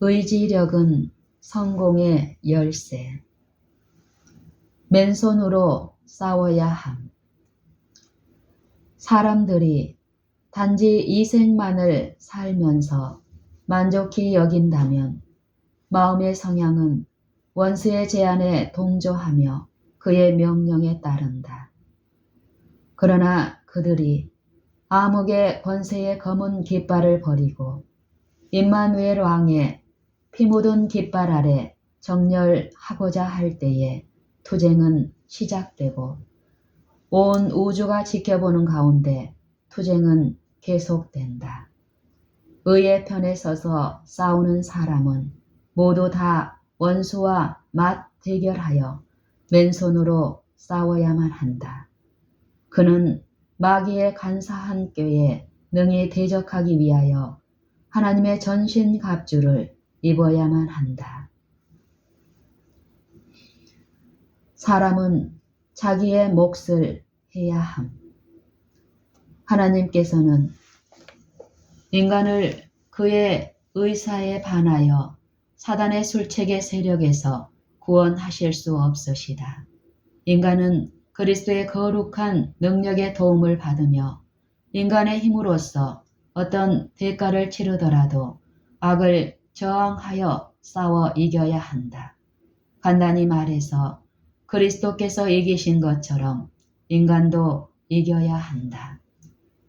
의지력은 성공의 열쇠. 맨손으로 싸워야 함. 사람들이 단지 이생만을 살면서 만족히 여긴다면 마음의 성향은 원수의 제안에 동조하며 그의 명령에 따른다. 그러나 그들이 암흑의 권세의 검은 깃발을 버리고 임마누엘 왕의 피 묻은 깃발 아래 정렬하고자 할 때에 투쟁은 시작되고 온 우주가 지켜보는 가운데 투쟁은 계속된다. 의의 편에 서서 싸우는 사람은 모두 다 원수와 맞대결하여 맨손으로 싸워야만 한다. 그는 마귀의 간사한 꾀에 능히 대적하기 위하여 하나님의 전신갑주를 입어야만 한다. 사람은 자기의 몫을 해야 함. 하나님께서는 인간을 그의 의사에 반하여 사단의 술책의 세력에서 구원하실 수 없으시다. 인간은 그리스도의 거룩한 능력의 도움을 받으며 인간의 힘으로써 어떤 대가를 치르더라도 악을 저항하여 싸워 이겨야 한다. 간단히 말해서 그리스도께서 이기신 것처럼 인간도 이겨야 한다.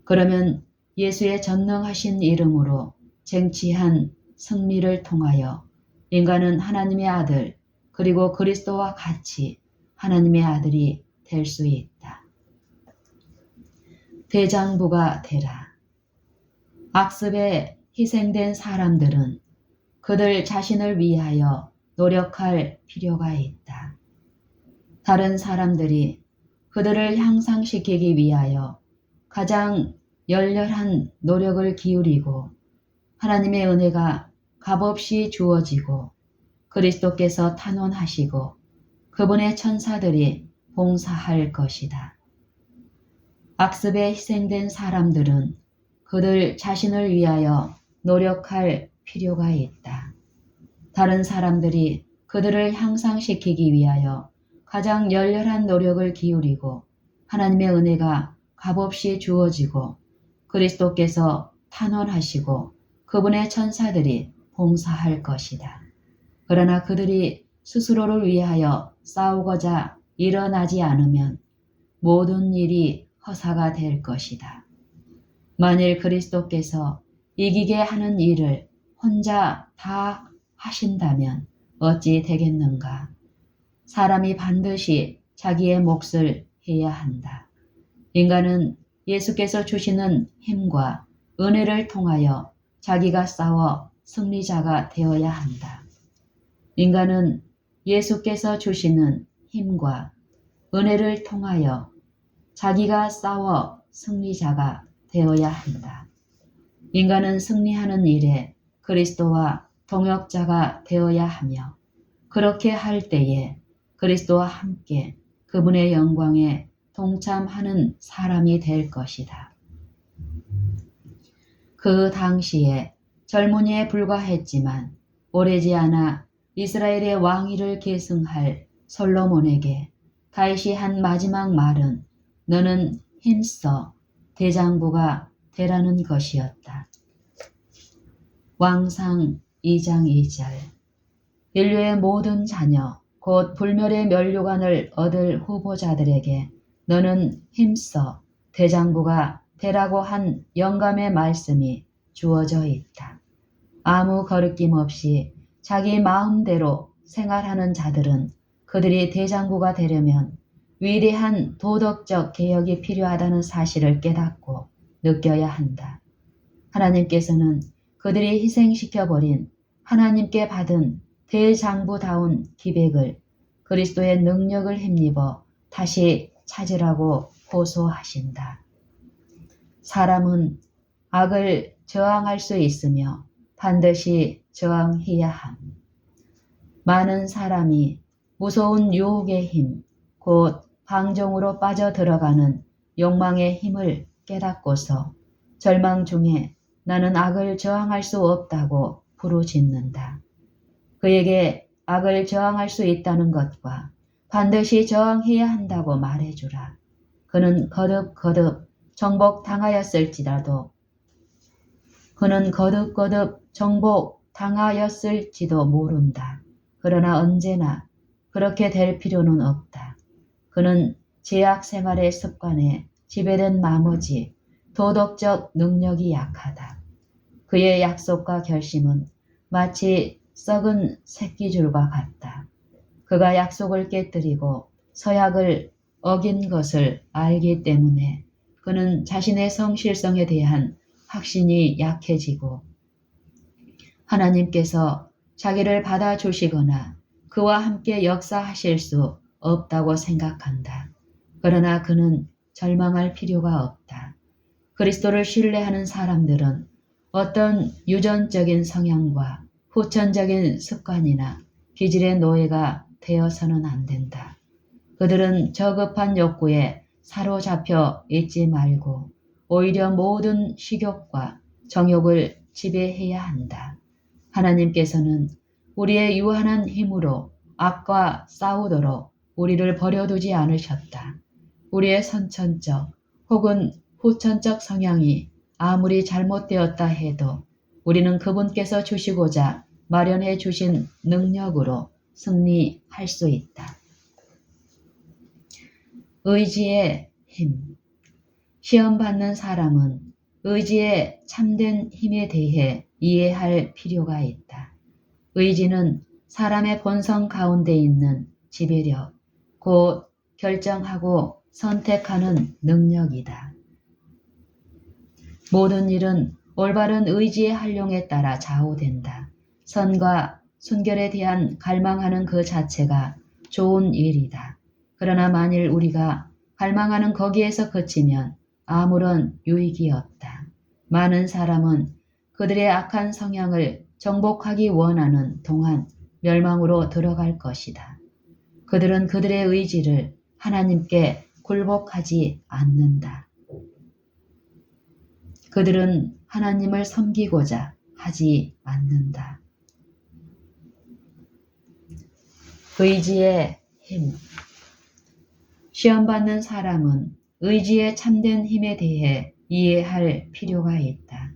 그러면 예수의 전능하신 이름으로 쟁취한 승리를 통하여 인간은 하나님의 아들 그리고 그리스도와 같이 하나님의 아들이 될 수 있다. 대장부가 되라. 악습에 희생된 사람들은 그들 자신을 위하여 노력할 필요가 있다. 다른 사람들이 그들을 향상시키기 위하여 가장 열렬한 노력을 기울이고 하나님의 은혜가 값없이 주어지고 그리스도께서 탄원하시고 그분의 천사들이 봉사할 것이다. 악습에 희생된 사람들은 그들 자신을 위하여 노력할 필요가 있다. 다른 사람들이 그들을 향상시키기 위하여 가장 열렬한 노력을 기울이고 하나님의 은혜가 값없이 주어지고 그리스도께서 탄원하시고 그분의 천사들이 봉사할 것이다. 그러나 그들이 스스로를 위하여 싸우고자 일어나지 않으면 모든 일이 허사가 될 것이다. 만일 그리스도께서 이기게 하는 일을 혼자 다 하신다면 어찌 되겠는가? 사람이 반드시 자기의 몫을 해야 한다. 인간은 예수께서 주시는 힘과 은혜를 통하여 자기가 싸워 승리자가 되어야 한다. 인간은 예수께서 주시는 힘과 은혜를 통하여 자기가 싸워 승리자가 되어야 한다. 인간은 승리하는 일에 그리스도와 동역자가 되어야 하며 그렇게 할 때에 그리스도와 함께 그분의 영광에 동참하는 사람이 될 것이다. 그 당시에 젊은이에 불과했지만 오래지 않아 이스라엘의 왕위를 계승할 솔로몬에게 다윗이 한 마지막 말은 너는 힘써 대장부가 되라는 것이었다. 왕상 2장 2절 인류의 모든 자녀 곧 불멸의 면류관을 얻을 후보자들에게 너는 힘써 대장부가 되라고 한 영감의 말씀이 주어져 있다. 아무 거리낌 없이 자기 마음대로 생활하는 자들은 그들이 대장부가 되려면 위대한 도덕적 개혁이 필요하다는 사실을 깨닫고 느껴야 한다. 하나님께서는 그들이 희생시켜버린 하나님께 받은 대장부다운 기백을 그리스도의 능력을 힘입어 다시 찾으라고 호소하신다. 사람은 악을 저항할 수 있으며 반드시 저항해야 함. 많은 사람이 무서운 유혹의 힘, 곧 방종으로 빠져들어가는 욕망의 힘을 깨닫고서 절망 중에 나는 악을 저항할 수 없다고 부르짖는다. 그에게 악을 저항할 수 있다는 것과 반드시 저항해야 한다고 말해주라. 그는 거듭거듭 정복당하였을지도 모른다. 그러나 언제나 그렇게 될 필요는 없다. 그는 제약 생활의 습관에 지배된 나머지 도덕적 능력이 약하다. 그의 약속과 결심은 마치 썩은 새끼줄과 같다. 그가 약속을 깨뜨리고 서약을 어긴 것을 알기 때문에 그는 자신의 성실성에 대한 확신이 약해지고 하나님께서 자기를 받아주시거나 그와 함께 역사하실 수 없다고 생각한다. 그러나 그는 절망할 필요가 없다. 그리스도를 신뢰하는 사람들은 어떤 유전적인 성향과 후천적인 습관이나 기질의 노예가 되어서는 안 된다. 그들은 저급한 욕구에 사로잡혀 있지 말고 오히려 모든 식욕과 정욕을 지배해야 한다. 하나님께서는 우리의 유한한 힘으로 악과 싸우도록 우리를 버려두지 않으셨다. 우리의 선천적 혹은 후천적 성향이 아무리 잘못되었다 해도 우리는 그분께서 주시고자 마련해 주신 능력으로 승리할 수 있다. 의지의 힘. 시험받는 사람은 의지의 참된 힘에 대해 이해할 필요가 있다. 의지는 사람의 본성 가운데 있는 지배력, 곧 결정하고 선택하는 능력이다. 모든 일은 올바른 의지의 활용에 따라 좌우된다. 선과 순결에 대한 갈망하는 그 자체가 좋은 일이다. 그러나 만일 우리가 갈망하는 거기에서 그치면 아무런 유익이 없다. 많은 사람은 그들의 악한 성향을 정복하기 원하는 동안 멸망으로 들어갈 것이다. 그들은 그들의 의지를 하나님께 굴복하지 않는다. 그들은 하나님을 섬기고자 하지 않는다. 의지의 힘. 시험받는 사람은 의지의 참된 힘에 대해 이해할 필요가 있다.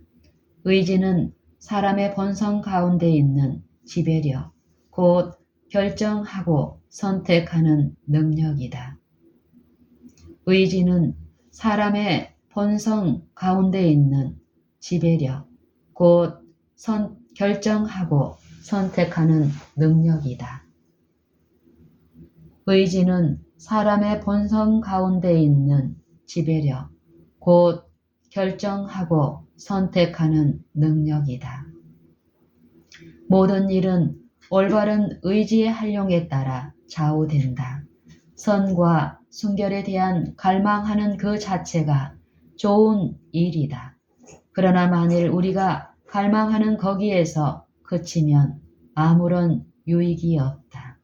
의지는 사람의 본성 가운데 있는 지배력, 곧 결정하고 선택하는 능력이다. 의지는 사람의 본성 가운데 있는 지배력, 곧 결정하고 선택하는 능력이다. 의지는 사람의 본성 가운데 있는 지배력, 곧 결정하고 선택하는 능력이다. 모든 일은 올바른 의지의 활용에 따라 좌우된다. 선과 순결에 대한 갈망하는 그 자체가 좋은 일이다. 그러나 만일 우리가 갈망하는 거기에서 그치면 아무런 유익이 없다.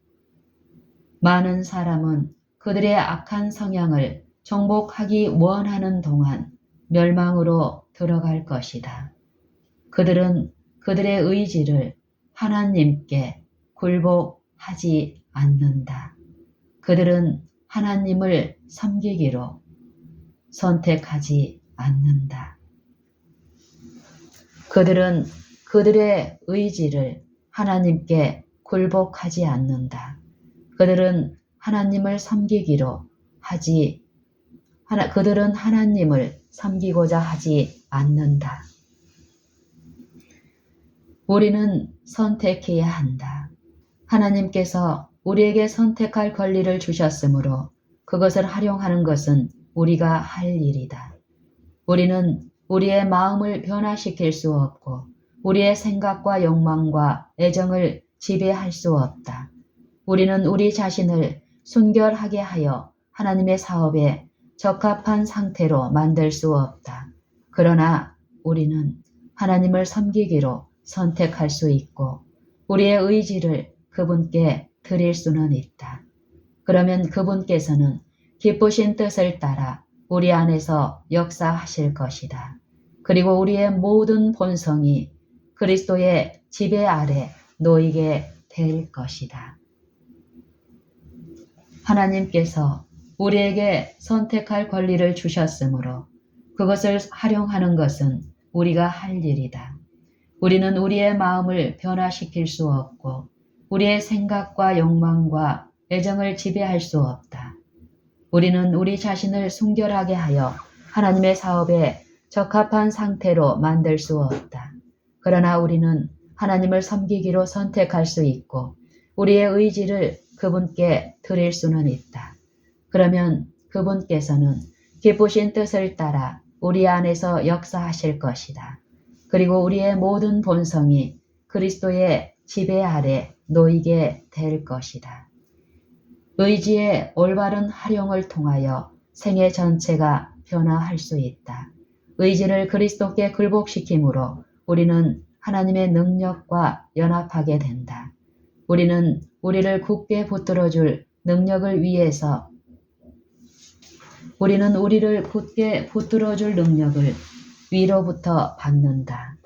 많은 사람은 그들의 악한 성향을 정복하기 원하는 동안 멸망으로 들어갈 것이다. 그들은 그들의 의지를 하나님께 굴복하지 않는다. 그들은 하나님을 섬기기로 선택하지 않는다. 그들은 그들의 의지를 하나님께 굴복하지 않는다. 그들은 하나님을 섬기기로 그들은 하나님을 섬기고자 하지 않는다. 우리는 선택해야 한다. 하나님께서 우리에게 선택할 권리를 주셨으므로 그것을 활용하는 것은 우리가 할 일이다. 우리는 우리의 마음을 변화시킬 수 없고 우리의 생각과 욕망과 애정을 지배할 수 없다. 우리는 우리 자신을 순결하게 하여 하나님의 사업에 적합한 상태로 만들 수 없다. 그러나 우리는 하나님을 섬기기로 선택할 수 있고 우리의 의지를 그분께 드릴 수는 있다. 그러면 그분께서는 기쁘신 뜻을 따라 우리 안에서 역사하실 것이다. 그리고 우리의 모든 본성이 그리스도의 지배 아래 놓이게 될 것이다. 하나님께서 우리에게 선택할 권리를 주셨으므로 그것을 활용하는 것은 우리가 할 일이다. 우리는 우리의 마음을 변화시킬 수 없고 우리의 생각과 욕망과 애정을 지배할 수 없다. 우리는 우리 자신을 순결하게 하여 하나님의 사업에 적합한 상태로 만들 수 없다. 그러나 우리는 하나님을 섬기기로 선택할 수 있고 우리의 의지를 그분께 드릴 수는 있다. 그러면 그분께서는 기쁘신 뜻을 따라 우리 안에서 역사하실 것이다. 그리고 우리의 모든 본성이 그리스도의 지배 아래 놓이게 될 것이다. 의지의 올바른 활용을 통하여 생애 전체가 변화할 수 있다. 의지를 그리스도께 굴복시킴으로 우리는 하나님의 능력과 연합하게 된다. 우리는 우리를 굳게 붙들어줄 능력을 위해서 위로부터 받는다.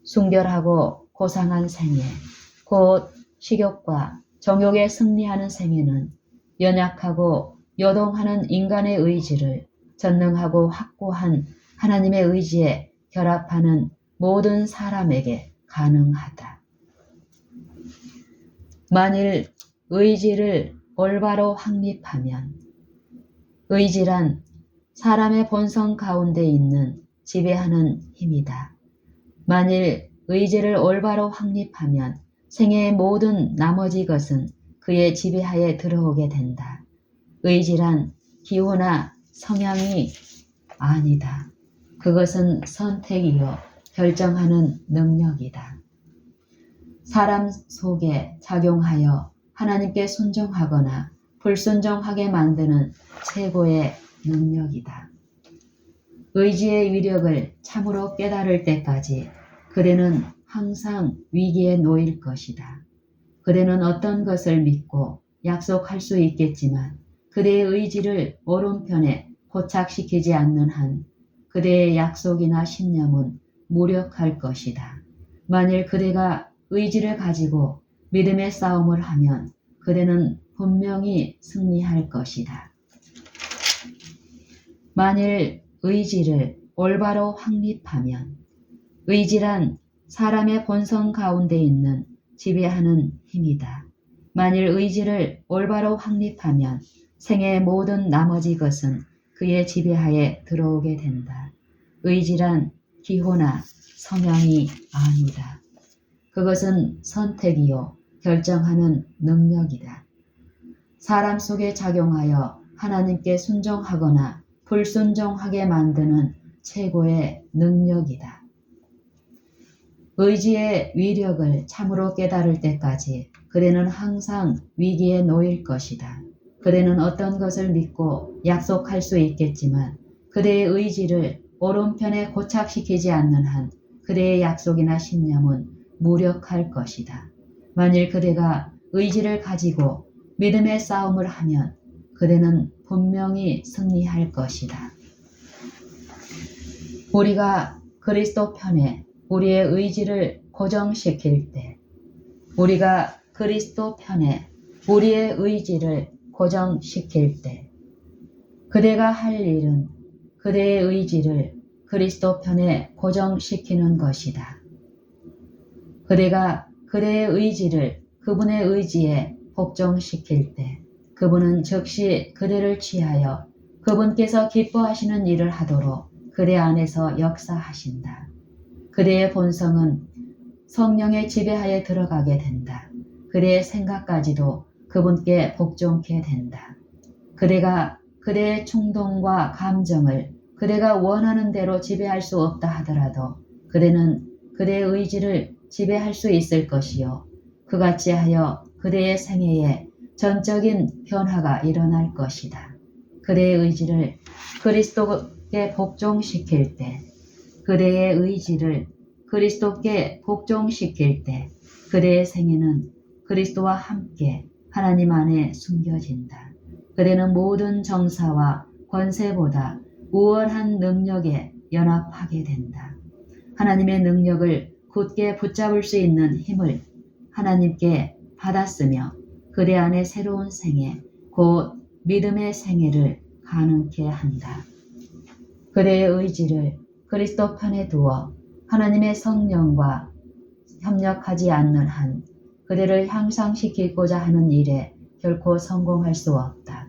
순결하고 고상한 생애, 곧 식욕과 정욕에 승리하는 생애는 연약하고 요동하는 인간의 의지를 전능하고 확고한 하나님의 의지에 결합하는 모든 사람에게 가능하다. 만일 의지를 올바로 확립하면, 의지란 사람의 본성 가운데 있는 지배하는 힘이다. 만일 의지를 올바로 확립하면 생애의 모든 나머지 것은 그의 지배하에 들어오게 된다. 의지란 기호나 성향이 아니다. 그것은 선택이요 결정하는 능력이다. 사람 속에 작용하여 하나님께 순종하거나 불순종하게 만드는 최고의 능력이다. 의지의 위력을 참으로 깨달을 때까지 그대는 항상 위기에 놓일 것이다. 그대는 어떤 것을 믿고 약속할 수 있겠지만 그대의 의지를 오른편에 고착시키지 않는 한 그대의 약속이나 신념은 무력할 것이다. 만일 그대가 의지를 가지고 믿음의 싸움을 하면 그대는 분명히 승리할 것이다. 만일 의지를 올바로 확립하면, 의지란 사람의 본성 가운데 있는 지배하는 힘이다. 만일 의지를 올바로 확립하면 생애의 모든 나머지 것은 그의 지배하에 들어오게 된다. 의지란 기호나 성향이 아니다. 그것은 선택이요 결정하는 능력이다. 사람 속에 작용하여 하나님께 순종하거나 불순종하게 만드는 최고의 능력이다. 의지의 위력을 참으로 깨달을 때까지 그대는 항상 위기에 놓일 것이다. 그대는 어떤 것을 믿고 약속할 수 있겠지만 그대의 의지를 오른편에 고착시키지 않는 한 그대의 약속이나 신념은 무력할 것이다. 만일 그대가 의지를 가지고 믿음의 싸움을 하면 그대는 분명히 승리할 것이다. 우리가 그리스도 편에 우리의 의지를 고정시킬 때, 우리가 그리스도 편에 우리의 의지를 고정시킬 때, 그대가 할 일은 그대의 의지를 그리스도 편에 고정시키는 것이다. 그대가 그대의 의지를 그분의 의지에 복종시킬 때, 그분은 즉시 그대를 취하여 그분께서 기뻐하시는 일을 하도록 그대 안에서 역사하신다. 그대의 본성은 성령의 지배하에 들어가게 된다. 그대의 생각까지도 그분께 복종케 된다. 그대가 그대의 충동과 감정을 그대가 원하는 대로 지배할 수 없다 하더라도 그대는 그대의 의지를 지배할 수 있을 것이요. 그같이 하여 그대의 생애에 전적인 변화가 일어날 것이다. 그대의 의지를 그리스도께 복종시킬 때, 그대의 의지를 그리스도께 복종시킬 때 그대의 생애는 그리스도와 함께 하나님 안에 숨겨진다. 그대는 모든 정사와 권세보다 우월한 능력에 연합하게 된다. 하나님의 능력을 굳게 붙잡을 수 있는 힘을 하나님께 받았으며 그대 안에 새로운 생애, 곧 믿음의 생애를 가능케 한다. 그대의 의지를 그리스도 편에 두어 하나님의 성령과 협력하지 않는 한 그대를 향상시키고자 하는 일에 결코 성공할 수 없다.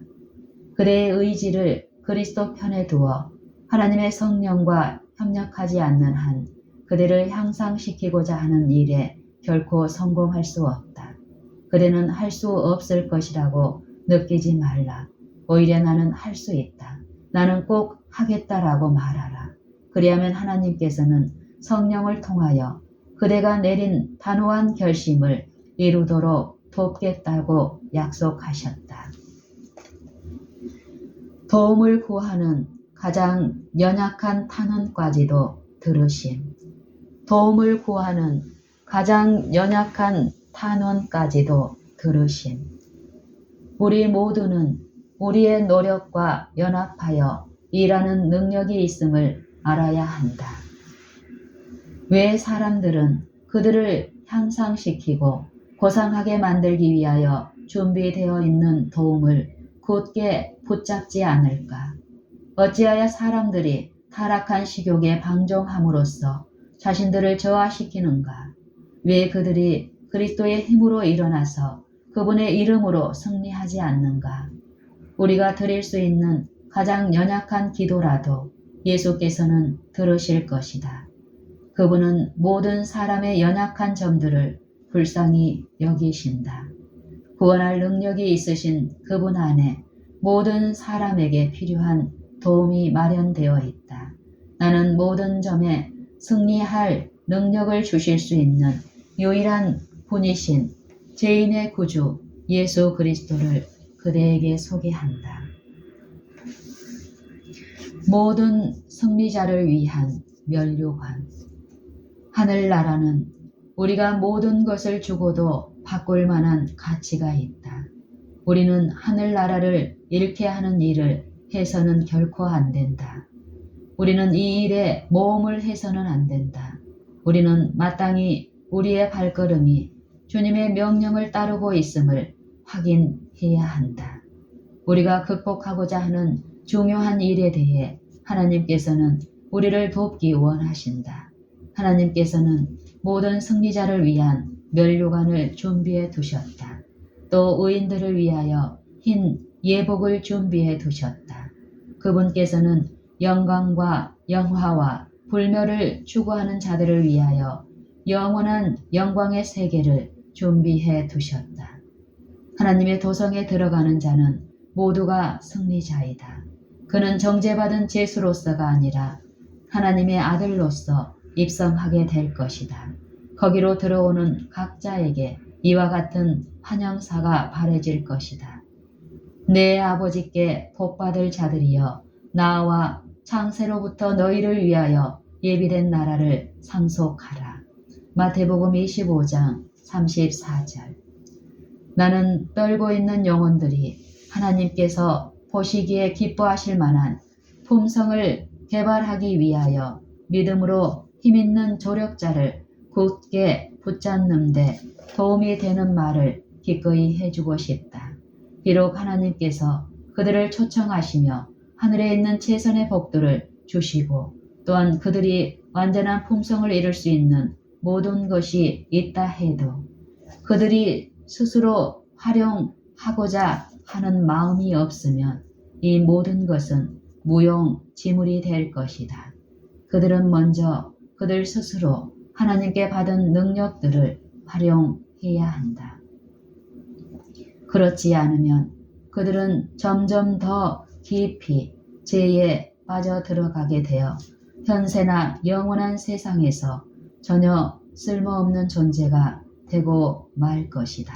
그대의 의지를 그리스도 편에 두어 하나님의 성령과 협력하지 않는 한 그대를 향상시키고자 하는 일에 결코 성공할 수 없다. 그대는 할 수 없을 것이라고 느끼지 말라. 오히려 나는 할 수 있다. 나는 꼭 하겠다라고 말하라. 그리하면 하나님께서는 성령을 통하여 그대가 내린 단호한 결심을 이루도록 돕겠다고 약속하셨다. 도움을 구하는 가장 연약한 탄원까지도 들으심. 도움을 구하는 가장 연약한 탄원까지도 들으심. 우리 모두는 우리의 노력과 연합하여 일하는 능력이 있음을 알아야 한다. 왜 사람들은 그들을 향상시키고 고상하게 만들기 위하여 준비되어 있는 도움을 굳게 붙잡지 않을까? 어찌하여 사람들이 타락한 식욕에 방종함으로써 자신들을 저하시키는가? 왜 그들이 그리스도의 힘으로 일어나서 그분의 이름으로 승리하지 않는가? 우리가 드릴 수 있는 가장 연약한 기도라도 예수께서는 들으실 것이다. 그분은 모든 사람의 연약한 점들을 불쌍히 여기신다. 구원할 능력이 있으신 그분 안에 모든 사람에게 필요한 도움이 마련되어 있다. 나는 모든 점에 승리할 능력을 주실 수 있는 유일한 분이신 죄인의 구주 예수 그리스도를 그대에게 소개한다. 모든 승리자를 위한 면류관. 하늘나라는 우리가 모든 것을 주고도 바꿀 만한 가치가 있다. 우리는 하늘나라를 잃게 하는 일을 해서는 결코 안 된다. 우리는 이 일에 모험을 해서는 안 된다. 우리는 마땅히 우리의 발걸음이 주님의 명령을 따르고 있음을 확인해야 한다. 우리가 극복하고자 하는 중요한 일에 대해 하나님께서는 우리를 돕기 원하신다. 하나님께서는 모든 승리자를 위한 면류관을 준비해 두셨다. 또 의인들을 위하여 흰 예복을 준비해 두셨다. 그분께서는 영광과 영화와 불멸을 추구하는 자들을 위하여 영원한 영광의 세계를 준비해 두셨다. 하나님의 도성에 들어가는 자는 모두가 승리자이다. 그는 정죄받은 죄수로서가 아니라 하나님의 아들로서 입성하게 될 것이다. 거기로 들어오는 각자에게 이와 같은 환영사가 바래질 것이다. 내 아버지께 복받을 자들이여, 나와 창세로부터 너희를 위하여 예비된 나라를 상속하라. 마태복음 25장 34절. 나는 떨고 있는 영혼들이 하나님께서 보시기에 기뻐하실 만한 품성을 개발하기 위하여 믿음으로 힘있는 조력자를 굳게 붙잡는 데 도움이 되는 말을 기꺼이 해주고 싶다. 비록 하나님께서 그들을 초청하시며 하늘에 있는 최선의 복들을 주시고 또한 그들이 완전한 품성을 이룰 수 있는 모든 것이 있다 해도 그들이 스스로 활용하고자 하는 마음이 없으면 이 모든 것은 무용지물이 될 것이다. 그들은 먼저 그들 스스로 하나님께 받은 능력들을 활용해야 한다. 그렇지 않으면 그들은 점점 더 깊이 죄에 빠져 들어가게 되어 현세나 영원한 세상에서 전혀 쓸모없는 존재가 되고 말 것이다.